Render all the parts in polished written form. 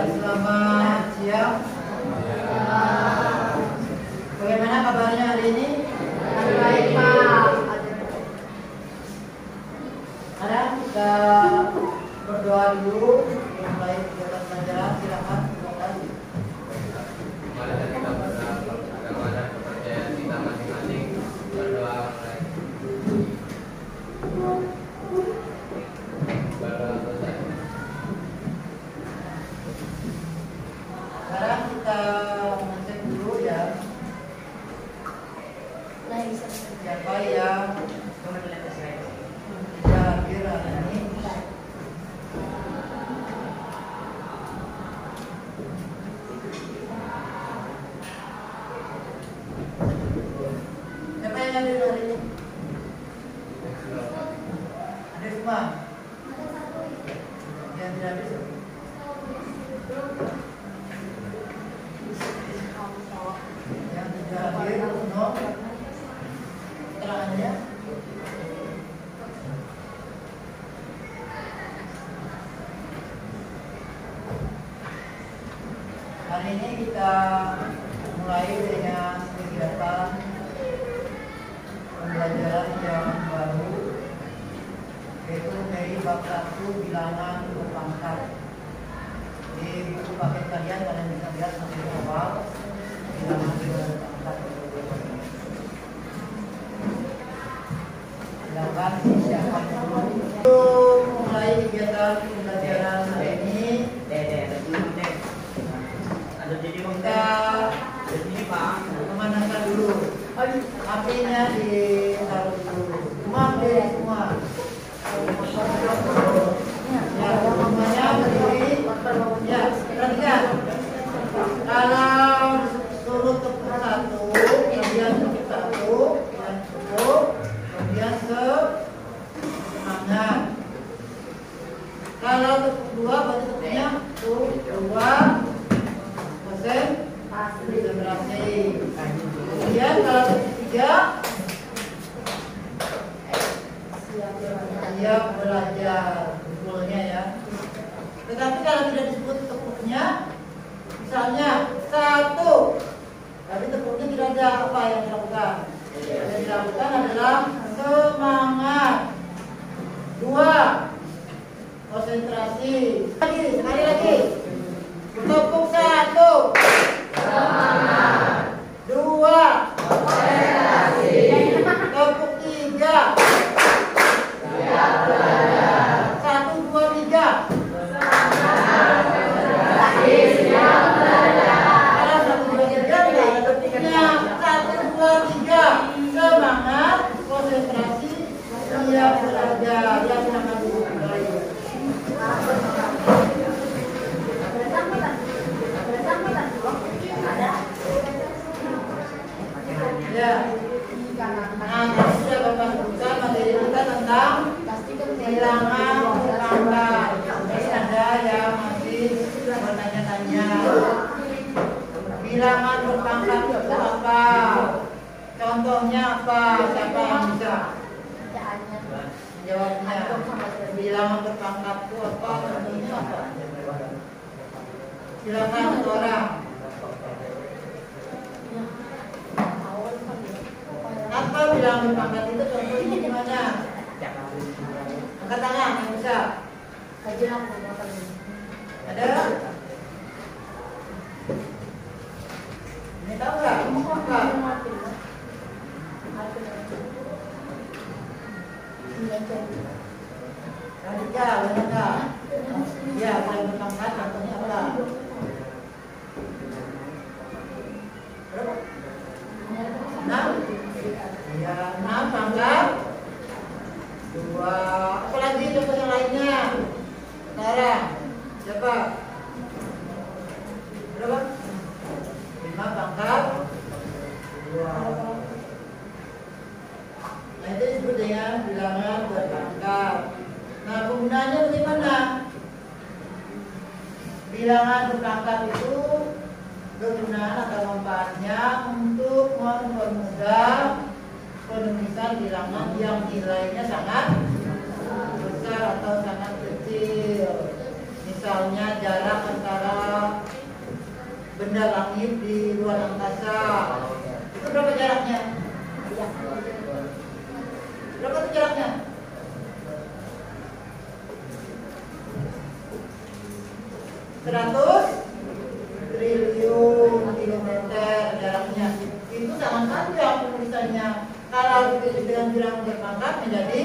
selamat siang. Bagaimana kabarnya hari ini? Baik, Pak. Sekarang kita berdoa dulu mulai kegiatan pelajaran. Silakan silakan. Mari kita beragama dan kepercayaan kita masing-masing berdoa mulai. Berdoa selesai. Sekarang kita ngecek dulu ya siapa yang tidak hadir hari ini. Siapa yang hadir hari ini? Ada semua? Yang tidak hadir? Yang tidak hadir, no? Keterangannya? Hari ini kita mulai dengan kegiatan pembelajaran yang baru, yaitu dari bab 1 bilangan berpangkat. Di buku paket kalian bisa lihat masih awal bilangan berpangkat. Silakan disiapkan dulu. Untuk mulai kegiatan pembelajaran hari ini, kita memandangkan dulu. HP-nya ditaruh dulu. Semua. Ya, semuanya berdiri. Ya, perhatikan. Kalau suruh tepuk 1, kemudian tepuk 1, dan tepuk, kemudian semangat. Kalau tepuk 2, berarti tepuknya 2. Konsentrasi. Kemudian kalau ketiga siap belajar, betulnya ya. Tetapi kalau tidak disebut tepuknya, misalnya 1, tapi tepuknya tidak ada apa yang dilakukan. Yang dilakukan adalah semangat. 2, konsentrasi. Sekali lagi. Tepuk 1, semangat. 2, konsentrasi. Tepuk 3, siap belajar. 1, 2, 3, semangat. Konsentrasi, siap belajar. Kalau 1, 2, 3 tidak ada tepuknya. 1, 2, 3, semangat, konsentrasi, siap belajar. Ya, silakan dulu. Ya. Nah, tadi sudah Bapak sebutkan materi kita tentang bilangan berpangkat. Ini ada yang masih bertanya-tanya. Bilangan berpangkat itu apa? Contohnya apa? Siapa yang bisa? Jawabnya. Bilangan berpangkat itu apa? Contohnya apa? Silakan satu orang. Apa bilangan berpangkat itu contohnya gimana? Angkat tangan yang bisa. Ada? Ini tahu nggak? Apa? Radikal, benar nggak? Ya, bilangan berpangkat contohnya apa? Berapa? 6? Ya, 6 pangkat 2. Apalagi contoh yang lainnya? Sekarang siapa? Berapa? 5 pangkat 2. Nah, itu disebut dengan bilangan berpangkat. Nah, penggunaannya bagaimana? Bilangan berpangkat itu kegunaan atau manfaatnya untuk mempermudah penulisan bilangan yang nilainya sangat besar atau sangat kecil. Misalnya jarak antara benda langit di luar angkasa. Itu berapa jaraknya? Berapa itu jaraknya? 100 triliun kilometer jaraknya. Itu sangat panjang penulisannya. Kalau ditulis dengan bilangan berpangkat menjadi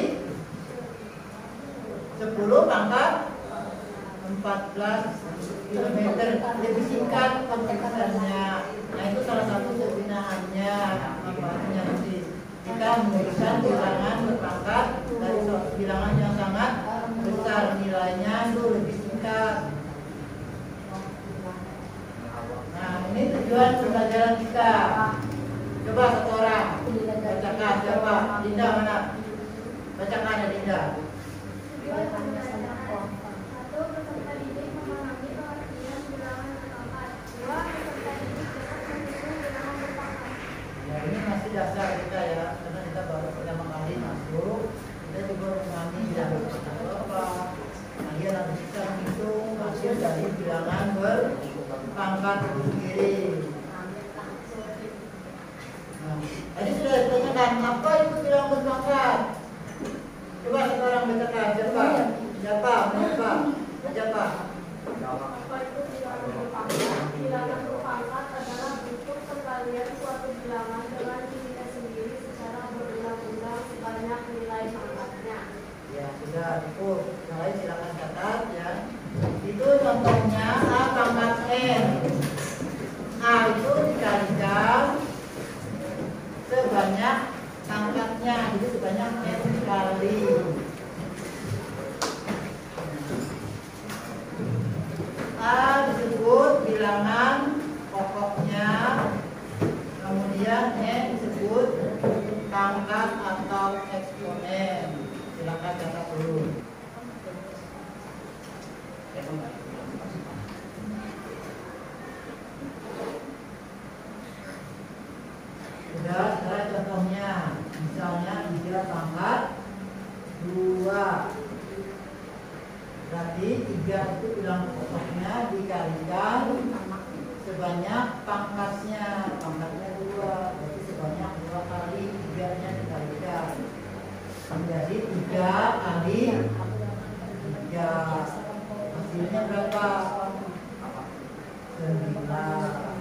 10 pangkat 14 kilometer, lebih singkat penulisannya. Nah itu salah satu kegunaannya. Manfaatnya nanti kita menuliskan bilangan berpangkat dari suatu bilangan yang sangat besar nilainya itu lebih singkat. Nah ini tujuan pembelajaran kita. Coba satu orang bacakan, siapa? Dinda mana? Bacakan ya Dinda. Ya ini masih dasar kita ya, karena kita baru pertama kali masuk. Kita juga memahami bilangan apa. Kalian harus bisa menghitung hasil dari bilangan berpangkat itu sendiri. Nah, tadi sudah ditanyakan apa itu bilangan berpangkat. Coba sekarang bacakan, siapa? Siapa? Apa itu bilangan berpangkat? Bilangan berpangkat adalah bentuk perkalian suatu bilangan dengan dirinya sendiri secara berulang-ulang sebanyak nilai pangkatnya. Ya sudah cukup. Yang lain silakan catat ya. Itu contohnya A pangkat N. A itu dikalikan sebanyak pangkatnya, jadi sebanyak N kali. A disebut bilangan pokoknya, kemudian N disebut pangkat atau eksponen. Silakan catat dulu. Sudah, sekarang contohnya, misalnya 3 pangkat 2. Berarti 3 itu bilangan pokoknya dikalikan sebanyak pangkatnya. Pangkatnya 2, berarti sebanyak 2 kali 3-nya dikalikan. Menjadi 3 kali 3. Hasilnya berapa? 9.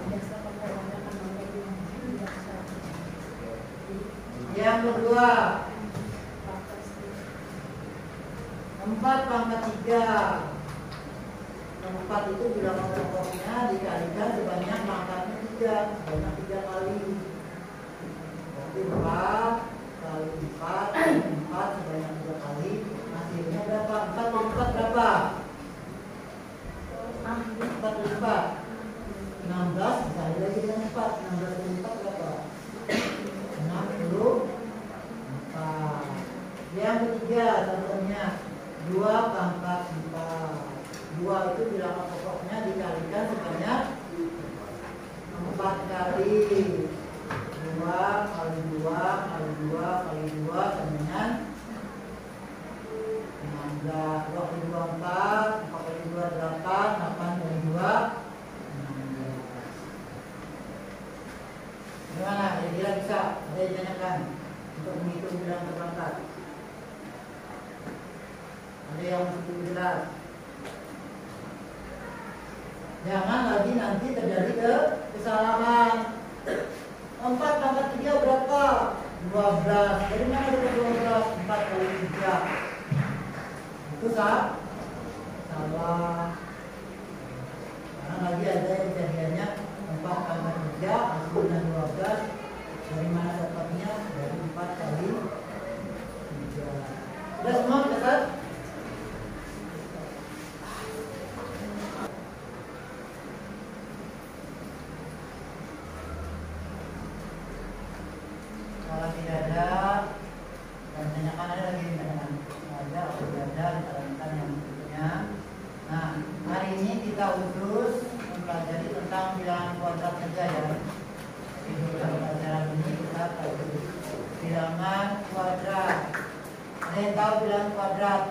Yang kedua, 4 pangkat 3. 4 itu bilangan pokoknya dikalikan sebanyak pangkatnya 3, sebanyak 3 kali. Berarti 4 kali 4 kali 4 sebanyak 3 kali. Hasilnya berapa? 4 kali 4 berapa? 4 kali 4 16, dikali lagi dengan 4. 16 kali 4 berapa? 64. Yang ketiga contohnya 2 pangkat 4. 2 itu bilangan pokoknya dikalikan sebanyak 4 kali. 2 kali 2 kali 2 kali 2 sama dengan 16. 2 kali 2 4, 4 kali 2 8, 8 kali 2 16. Gimana? Kira-kira bisa? Ada yang ditanyakan untuk menghitung bilangan berpangkat? Ada yang masih jelas? Jangan lagi nanti terjadi kesalahan. 4 pangkat 3 berapa? 12. Dari mana dapat 12? 4 kali 3. Itu salah. Karena lagi ada yang kejadiannya 4 pangkat 3 hasilnya 12. Dari mana dapatnya? Dari 4 kali 3. Sudah semua catat? Kalau tidak ada, dan tanyakan ada lagi tanyakan. Ada atau tidak ada, ditanyakan yang berikutnya. Nah, hari ini kita khusus mempelajari tentang bilangan kuadrat saja ya. Di dalam pelajaran ini kita pelajari bilangan kuadrat. Ada yang tahu bilangan kuadrat?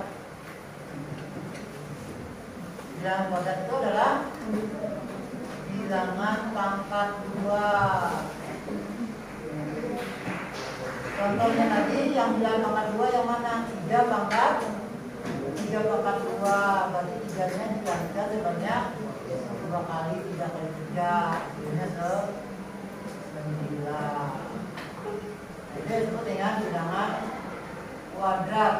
Bilangan kuadrat itu adalah bilangan pangkat 2. Contohnya tadi yang bilangan pangkat 2 yang mana? 3 pangkat 2. Berarti 3-nya dikalikan sebanyak 2 kali 3 kali 3. Jadinya 9. Itu disebut dengan bilangan kuadrat.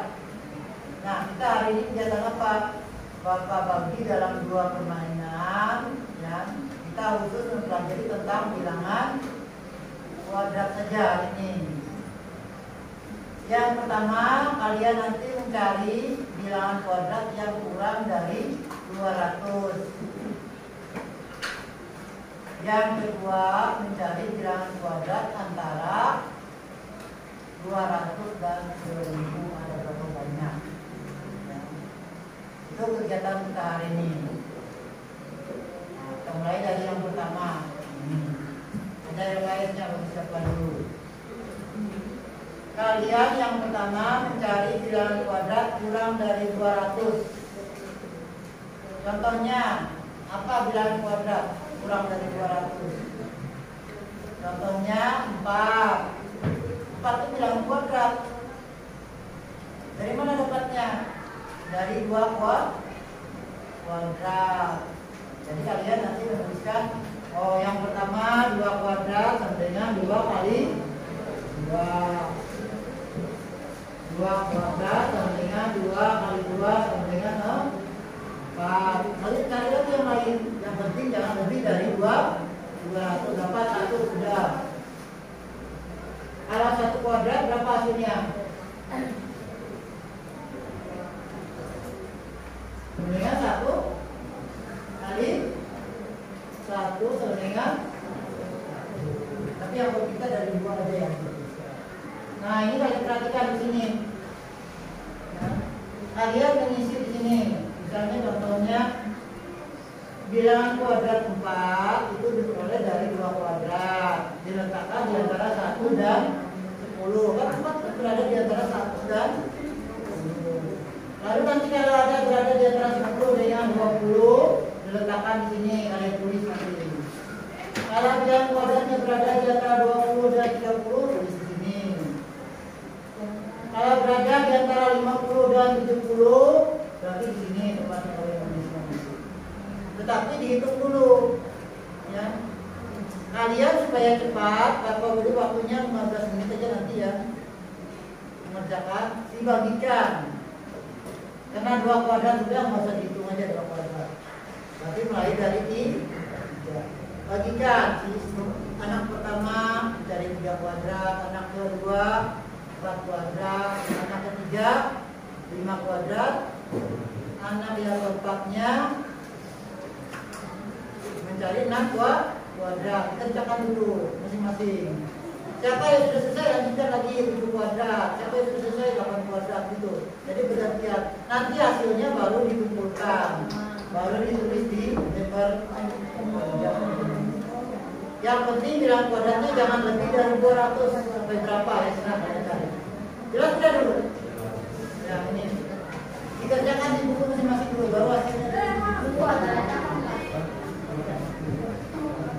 Nah, kita hari ini kegiatan apa? Bapak bagi dalam 2 permainan, ya. Kita khusus mempelajari tentang bilangan kuadrat saja ini. Yang pertama, kalian nanti mencari bilangan kuadrat yang kurang dari 200. Yang kedua, mencari bilangan kuadrat antara 200 dan 1000, ada berapa banyak. Ya. Itu kegiatan kita hari ini. Nah, kita mulai dari yang pertama. Ada yang lainnya, bagi siapa dulu? Kalian yang pertama mencari bilangan kuadrat kurang dari 200. Contohnya, apa bilangan kuadrat kurang dari 200? Contohnya 4. 4 itu bilangan kuadrat. Dari mana dapatnya? Dari 2 kuadrat. Jadi kalian nanti menuliskan, oh yang pertama 2 kuadrat sama dengan 2 kali 2. 2 kuadrat sama dengan 2 kali 2 sama dengan 4. Lalu cari lagi yang lain. Yang penting jangan lebih dari 200. Dapat 1 sudah. Kalau 1 kuadrat berapa hasilnya? Dengan 1 kali 1 sama dengan, tapi yang buat kita dari 2 aja ya. Nah, ini kalian perhatikan di sini. Ya. Kalian mengisi di sini. Misalnya contohnya bilangan kuadrat 4 itu diperoleh dari 2 kuadrat. Diletakkan di antara 1 dan 10. Kan 4 berada di antara 1 dan 10. Lalu nanti kalau ada berada di antara 10 dengan 20, diletakkan di sini, kalian tulis nanti. Kalau bilangan kuadratnya berada di antara 20 dan 30, tulis di sini. Kalau berada di antara 50 dan 70, berarti di sini tempatnya kalian tulis. Tetapi dihitung dulu, ya. Kalian supaya cepat, Bapak Guru waktunya 15 menit aja nanti ya, mengerjakan, dibagikan. Karena 2 kuadrat sudah nggak usah dihitung aja 2 kuadrat. Berarti mulai dari 3. Bagikan. Anak pertama dari 3 kuadrat, anak kedua 4 kuadrat, anak ketiga 5 kuadrat, anak yang keempatnya mencari 6 kuadrat. Kerjakan dulu masing-masing. Siapa yang sudah selesai lanjutkan lagi 7 kuadrat. Siapa yang sudah selesai 8 kuadrat gitu. Jadi bergantian. Nanti hasilnya baru dikumpulkan, baru ditulis di paper. Yang penting bilangan kuadratnya jangan lebih dari 200 sampai berapa ya, senang kalian cari. Jelas sudah dulu. Ya ini dikerjakan di buku masing-masing dulu, baru hasilnya.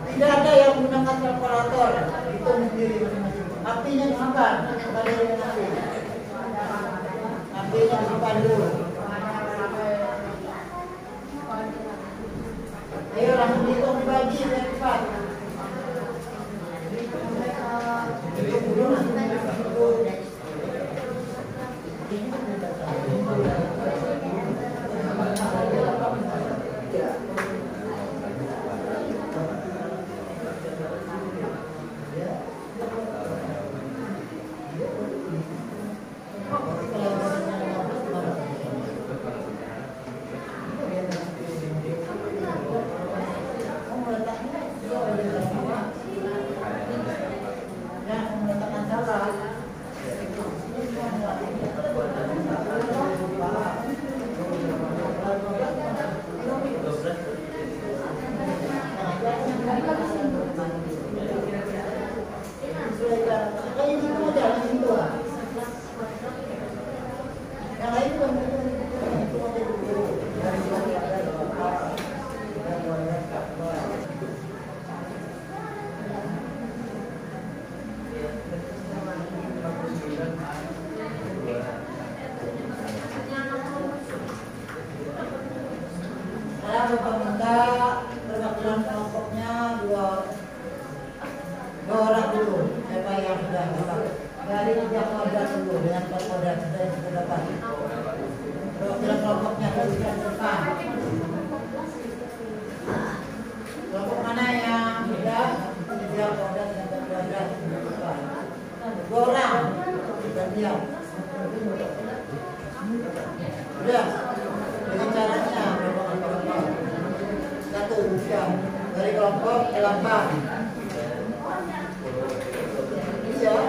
Tidak ada yang menggunakan kalkulator, hitung sendiri masing-masing. Apinya disimpan, kalian yang nanti. Apinya disimpan dulu. Ayo langsung dihitung dibagi biar cepat. Hitung dulu nanti hitung. dari 3 kuadrat dulu dengan 4 kuadrat sudah dapat. Perwakilan kelompoknya tuliskan depan. Kelompok mana yang sudah 3 kuadrat dengan 4 kuadrat depan? 2 orang dan diam. Sudah. Dengan caranya kelompok kelompok. 1 bukan dari kelompok 8. Iya,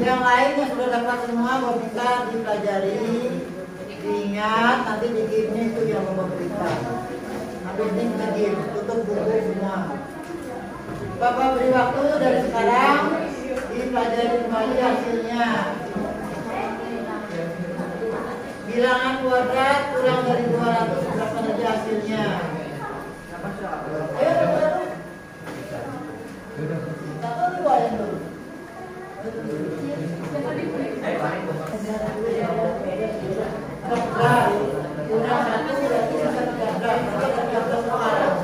yang lainnya sudah dapat semua, bahwa kita dipelajari, diingat, nanti di game itu yang memberikan. Habis ini kita game, tutup buku semua. Bapak beri waktu dari sekarang, dipelajari kembali hasilnya. Bilangan kuadrat kurang dari 200, berapa saja hasilnya? Ayo, satu dua yang dulu. Kurang satu berarti bisa 13, maka 13 sekarang.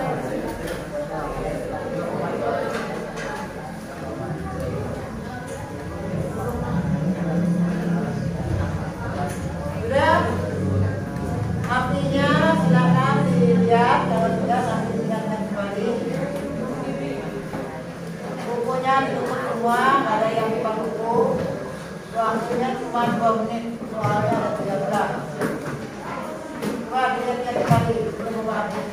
Sudah? Artinya silakan dilihat, kalau sudah nanti tinggalkan kembali. Bukunya ditutup semua, nggak ada yang buka buku. Waktunya cuma 2 menit, soalnya ada 13. Coba dilihat kembali, sudah membahas.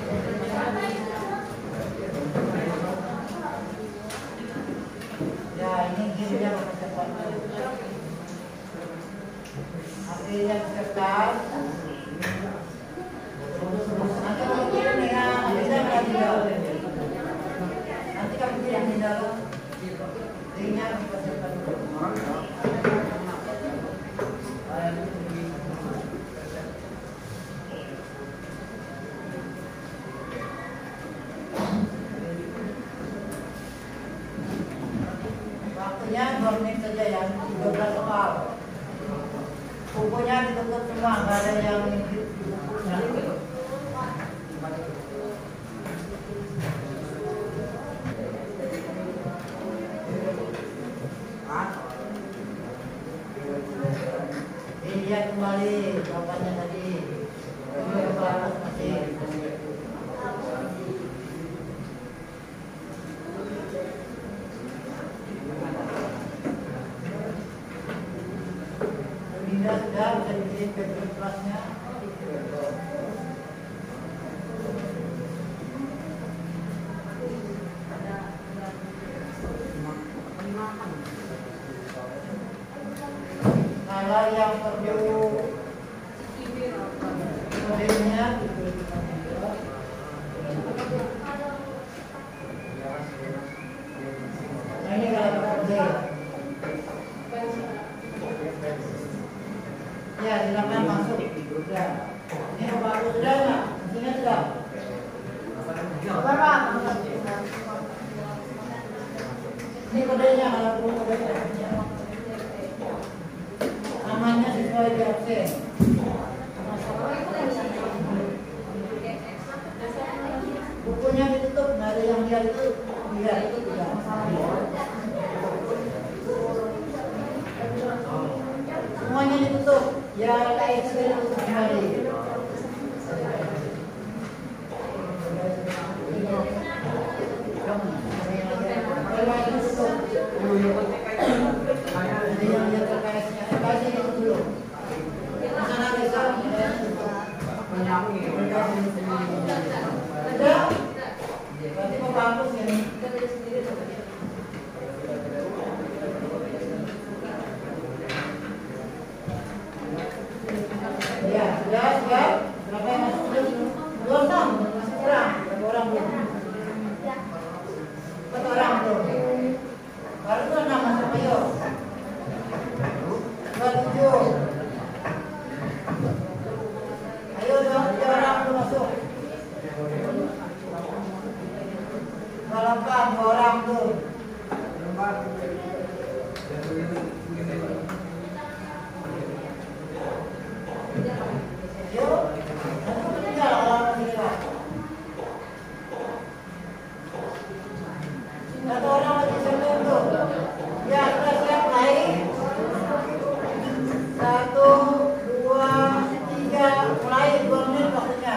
Ya, ini gamenya cepat. Artinya cepat. Nanti kamu kirim ya, nanti saya berani jawab. Nanti kamu kirim di dalam. Linknya cepat-cepat. Waktunya 2 menit saja ya, 13 soal. Bukunya ditutup semua, nggak ada yang di bukunya. paper kelasnya. Kalau yang perlu modelnya nah ini kalau model ya silakan masuk ya. Ini bagus sudah nggak? Mesinnya sudah berapa? Ini kodenya kalau perlu kodenya namanya sesuai di absen. Bukunya ditutup, nggak ada yang lihat itu, lihat itu tidak. Semuanya ditutup, ya kayak ditutup kembali. Kalau itu tutup, jadi yang lihat terkaitnya, kasih itu dulu. Sana bisa, ada, berarti mau bagus ya nih. Ya, sudah. Berapa yang masuk dulu? 2 orang, masih kurang. Berapa orang belum? 4 orang belum. Baru 6 masuk, ayo. 27. Ayo dong, 3 orang belum masuk. 8, 2 orang tuh. Yuk, aku tinggal orang tinggal. 1 orang lagi sebelum tuh. Ya, sudah siap naik. 1, 2, 3, mulai 2 menit waktunya.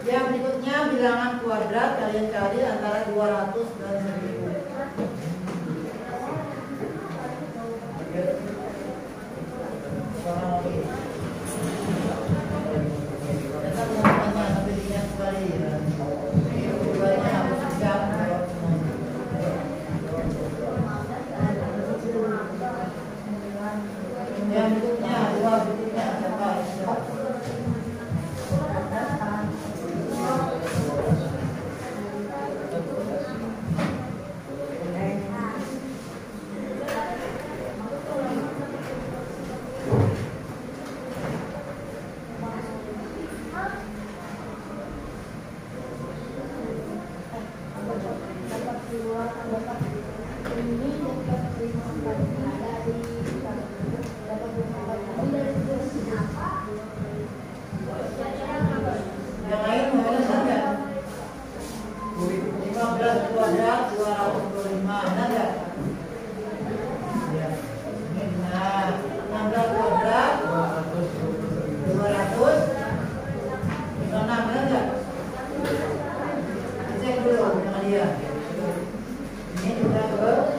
Yang berikutnya bilangan kuadrat kalian cari antara 200 dan 1000. Yang berikutnya, dua berikutnya siapa? Yang lain mau saja. 15 kuadrat 225, ada nggak? Ya. Ini benar. 16 kuadrat 200. 56, ada nggak? Cek dulu sama dia. Ini juga benar.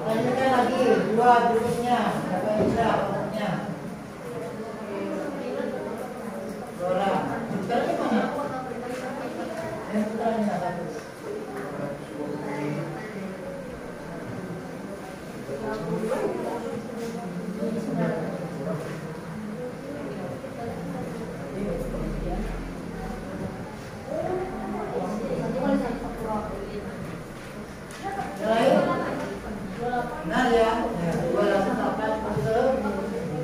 Lanjutkan lagi dua berikutnya. Siapa yang bisa pokoknya? Dora. Sekarang di mana? Yang putranya bagus. Benar ya? 208.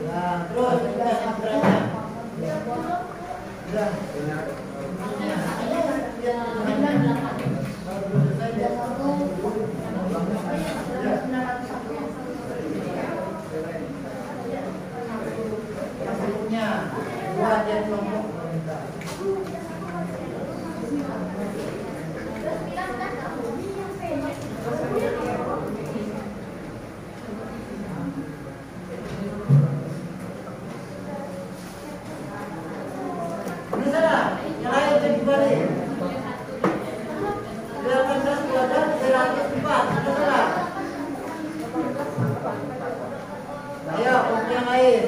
Nah, terus kita yang putranya. Udah. Maksudnya buat yang kelompok ini salah, yang lain jadi balik. 18 kuadrat 304, sudah salah. Ayo, untuk yang lain.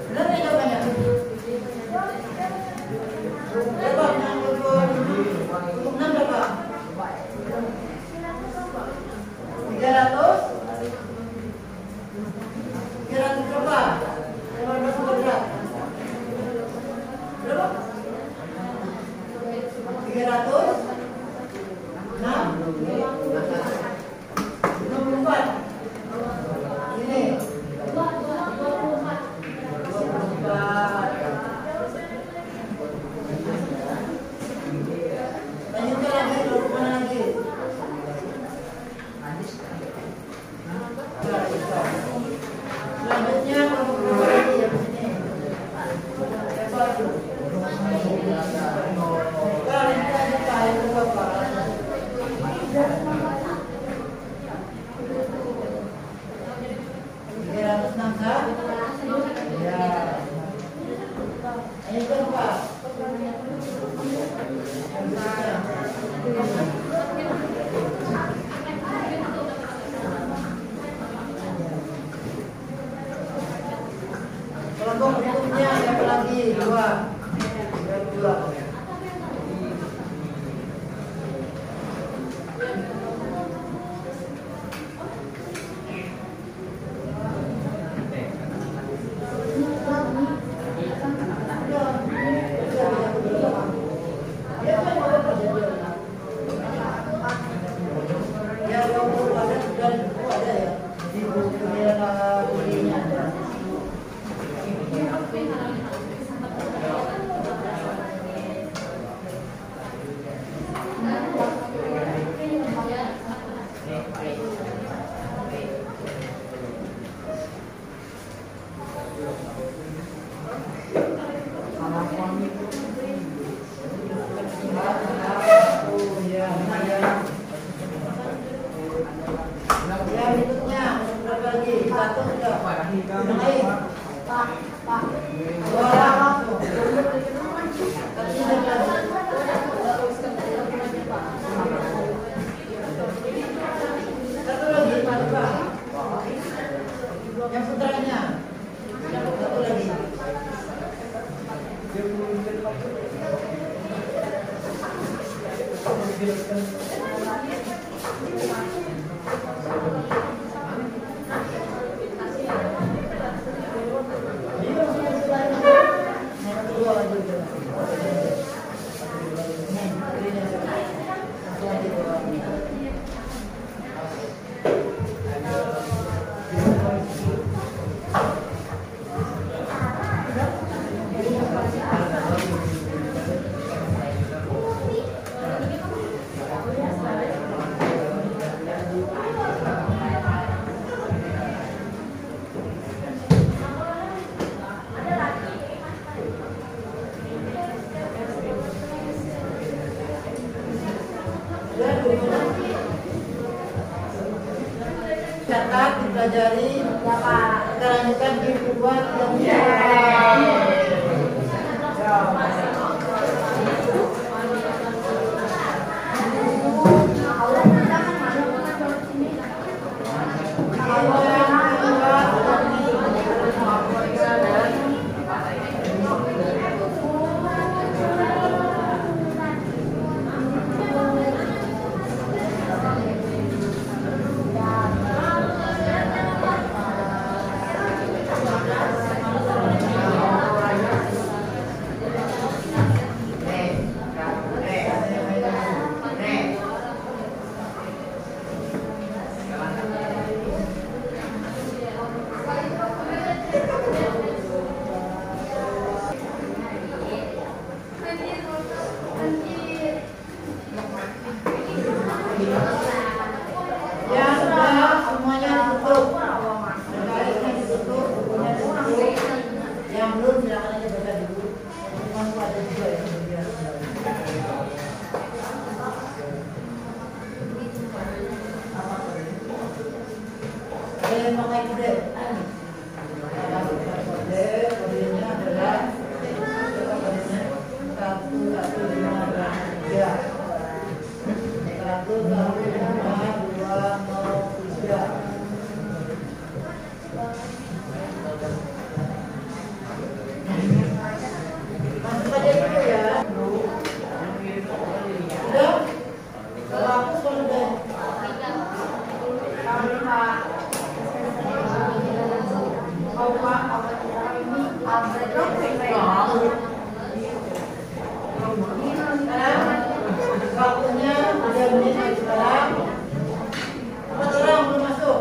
Benar nih jawabannya. Berapa? Untuk 6 berapa? 300? 300 berapa? 18 kuadrat. Berapa? 300? 6? 64? Ini? 24. Lanjutkan lagi, mana lagi? Selanjutnya kelompok lagi yang sini. Siapa itu? Kalian tanya saya berapa? Ya. Ayo berapa? Kelompok berikutnya siapa lagi? Dua. Satu sudah. Yang lain. Dua. dicatat, dipelajari, Ya Pak. kita lanjutkan di buat yang waktunya 3 menit lagi sekarang. Empat orang belum masuk.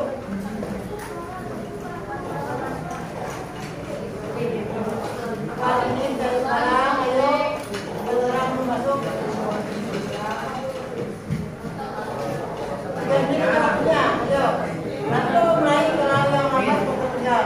Kali ini dari sekarang, ayo 4 orang belum masuk. 3 menit waktunya, ayo. Nanti mulai kalau yang lambat bekerja.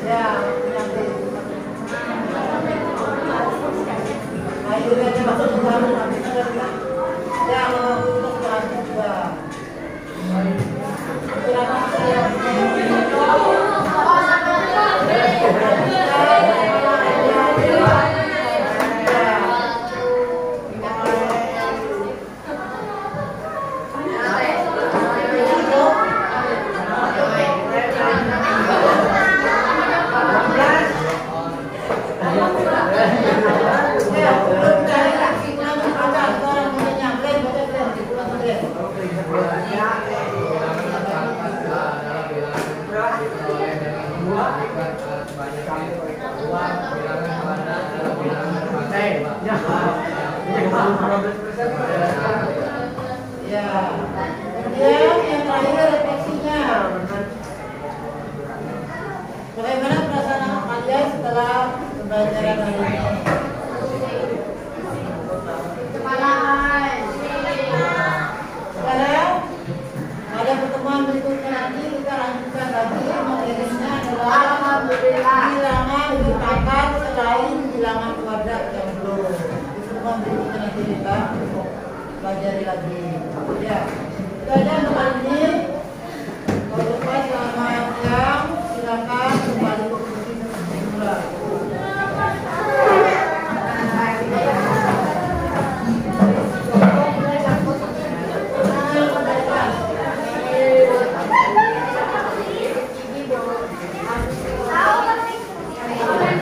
Ya, nanti. Akhirnya masuk ke dalam nanti kita ya untuk berarti juga. Ya, kemudian yang terakhir refleksinya. Bagaimana perasaan kalian setelah pembelajaran hari ini? Sekarang pada pertemuan berikutnya nanti kita lanjutkan lagi. Materinya adalah bilangan berpangkat selain bilangan kuadrat yang belum. Di pertemuan berikutnya nanti kita pelajari lagi. Ya, itu aja untuk hari ini.